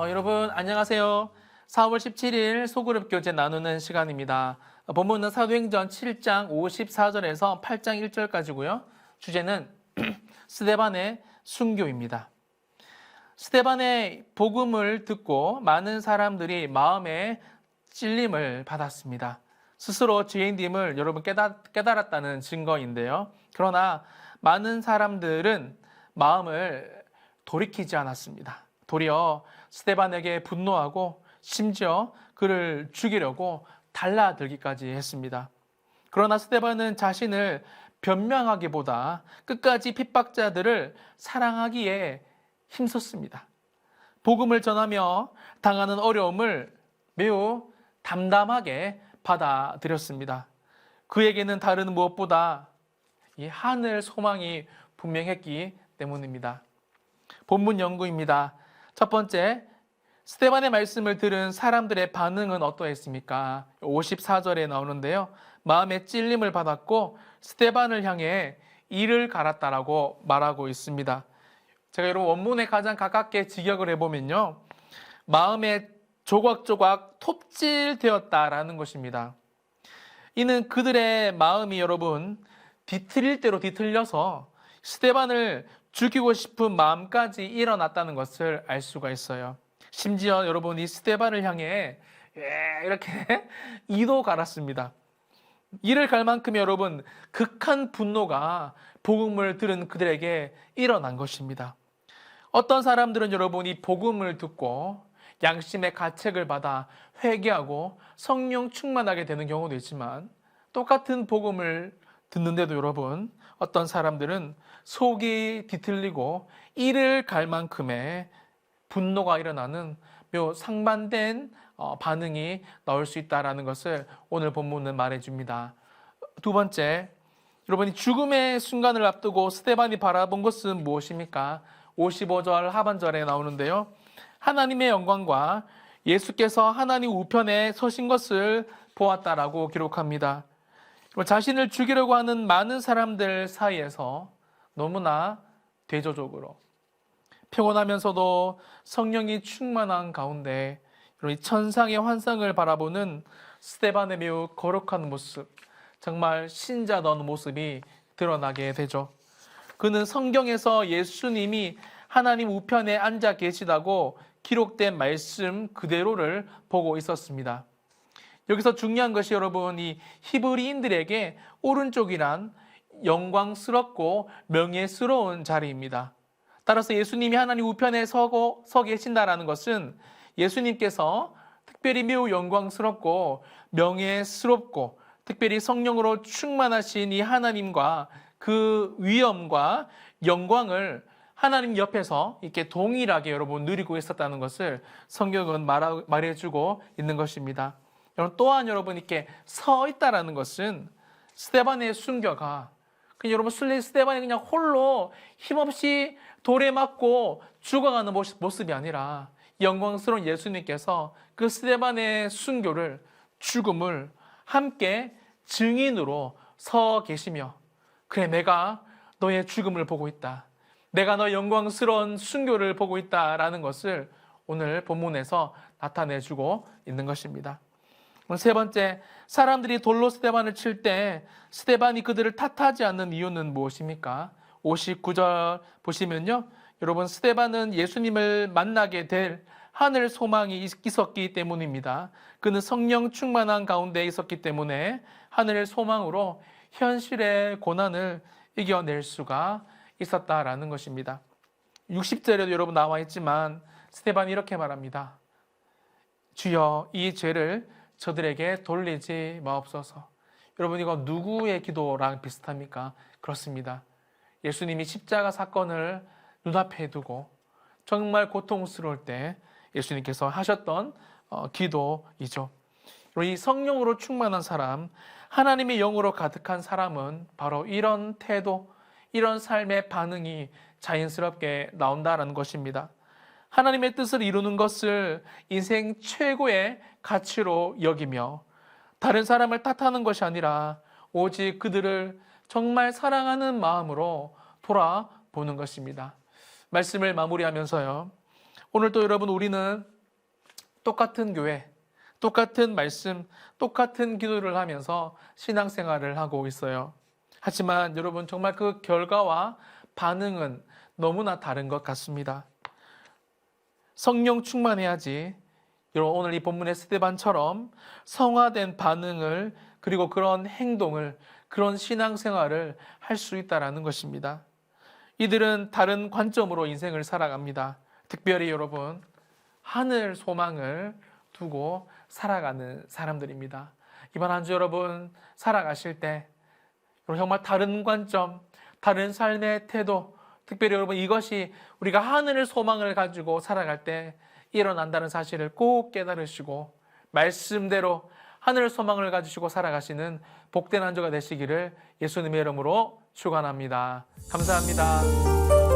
여러분 안녕하세요. 4월 17일 소그룹 교재 나누는 시간입니다. 본문은 사도행전 7장 54절에서 8장 1절까지고요. 주제는 스데반의 순교입니다. 스데반의 복음을 듣고 많은 사람들이 마음에 찔림을 받았습니다. 스스로 죄인됨을 여러분 깨달았다는 증거인데요. 그러나 많은 사람들은 마음을 돌이키지 않았습니다. 도리어 스데반에게 분노하고 심지어 그를 죽이려고 달라들기까지 했습니다. 그러나 스데반은 자신을 변명하기보다 끝까지 핍박자들을 사랑하기에 힘썼습니다. 복음을 전하며 당하는 어려움을 매우 담담하게 받아들였습니다. 그에게는 다른 무엇보다 이 하늘 소망이 분명했기 때문입니다. 본문 연구입니다. 첫 번째, 스데반의 말씀을 들은 사람들의 반응은 어떠했습니까? 54절에 나오는데요. 마음에 찔림을 받았고 스데반을 향해 이를 갈았다라고 말하고 있습니다. 제가 여러분 원문에 가장 가깝게 직역을 해보면요. 마음에 조각조각 톱질되었다라는 것입니다. 이는 그들의 마음이 여러분 뒤틀릴 대로 뒤틀려서 스데반을 죽이고 싶은 마음까지 일어났다는 것을 알 수가 있어요. 심지어 여러분 이 스데반을 향해 이렇게 이도 갈았습니다. 이를 갈 만큼 여러분 극한 분노가 복음을 들은 그들에게 일어난 것입니다. 어떤 사람들은 여러분 이 복음을 듣고 양심의 가책을 받아 회개하고 성령 충만하게 되는 경우도 있지만 똑같은 복음을 듣는데도 여러분 어떤 사람들은 속이 뒤틀리고 이를 갈 만큼의 분노가 일어나는 묘 상반된 반응이 나올 수 있다는 것을 오늘 본문은 말해줍니다. 두 번째, 여러분이 죽음의 순간을 앞두고 스데반이 바라본 것은 무엇입니까? 55절 하반절에 나오는데요. 하나님의 영광과 예수께서 하나님 우편에 서신 것을 보았다라고 기록합니다. 자신을 죽이려고 하는 많은 사람들 사이에서 너무나 대조적으로 평온하면서도 성령이 충만한 가운데 이 천상의 환상을 바라보는 스데반의 매우 거룩한 모습, 정말 신자다운 모습이 드러나게 되죠. 그는 성경에서 예수님이 하나님 우편에 앉아 계시다고 기록된 말씀 그대로를 보고 있었습니다. 여기서 중요한 것이 여러분 이 히브리인들에게 오른쪽이란 영광스럽고 명예스러운 자리입니다. 따라서 예수님이 하나님 우편에 서 계신다라는 것은 예수님께서 특별히 매우 영광스럽고 명예스럽고 특별히 성령으로 충만하신 이 하나님과 그 위엄과 영광을 하나님 옆에서 이렇게 동일하게 여러분 누리고 있었다는 것을 성경은 말해주고 있는 것입니다. 또한 여러분 이렇게 서 있다라는 것은 스데반의 순교가 여러분 스데반이 그냥 홀로 힘없이 돌에 맞고 죽어가는 모습이 아니라 영광스러운 예수님께서 그 스데반의 순교를 죽음을 함께 증인으로 서 계시며 그래 내가 너의 죽음을 보고 있다. 내가 너의 영광스러운 순교를 보고 있다라는 것을 오늘 본문에서 나타내주고 있는 것입니다. 세 번째, 사람들이 돌로 스데반을 칠 때 스데반이 그들을 탓하지 않는 이유는 무엇입니까? 59절 보시면요. 여러분 스데반은 예수님을 만나게 될 하늘 소망이 있었기 때문입니다. 그는 성령 충만한 가운데 있었기 때문에 하늘의 소망으로 현실의 고난을 이겨낼 수가 있었다라는 것입니다. 60절에도 여러분 나와 있지만 스데반이 이렇게 말합니다. 주여 이 죄를 저들에게 돌리지 마옵소서. 여러분 이거 누구의 기도랑 비슷합니까? 그렇습니다. 예수님이 십자가 사건을 눈앞에 두고 정말 고통스러울 때 예수님께서 하셨던 기도이죠. 이 성령으로 충만한 사람, 하나님의 영으로 가득한 사람은 바로 이런 태도, 이런 삶의 반응이 자연스럽게 나온다는 것입니다. 하나님의 뜻을 이루는 것을 인생 최고의 가치로 여기며 다른 사람을 탓하는 것이 아니라 오직 그들을 정말 사랑하는 마음으로 돌아보는 것입니다. 말씀을 마무리하면서요. 오늘 또 여러분 우리는 똑같은 교회, 똑같은 말씀, 똑같은 기도를 하면서 신앙생활을 하고 있어요. 하지만 여러분 정말 그 결과와 반응은 너무나 다른 것 같습니다. 성령 충만해야지 여러분 오늘 이 본문의 스데반처럼 성화된 반응을 그리고 그런 행동을 그런 신앙생활을 할 수 있다라는 것입니다. 이들은 다른 관점으로 인생을 살아갑니다. 특별히 여러분 하늘 소망을 두고 살아가는 사람들입니다. 이번 한 주 여러분 살아가실 때 정말 다른 관점, 다른 삶의 태도, 특별히 여러분 이것이 우리가 하늘의 소망을 가지고 살아갈 때 일어난다는 사실을 꼭 깨달으시고 말씀대로 하늘의 소망을 가지시고 살아가시는 복된 한 주가 되시기를 예수님의 이름으로 축원합니다. 감사합니다.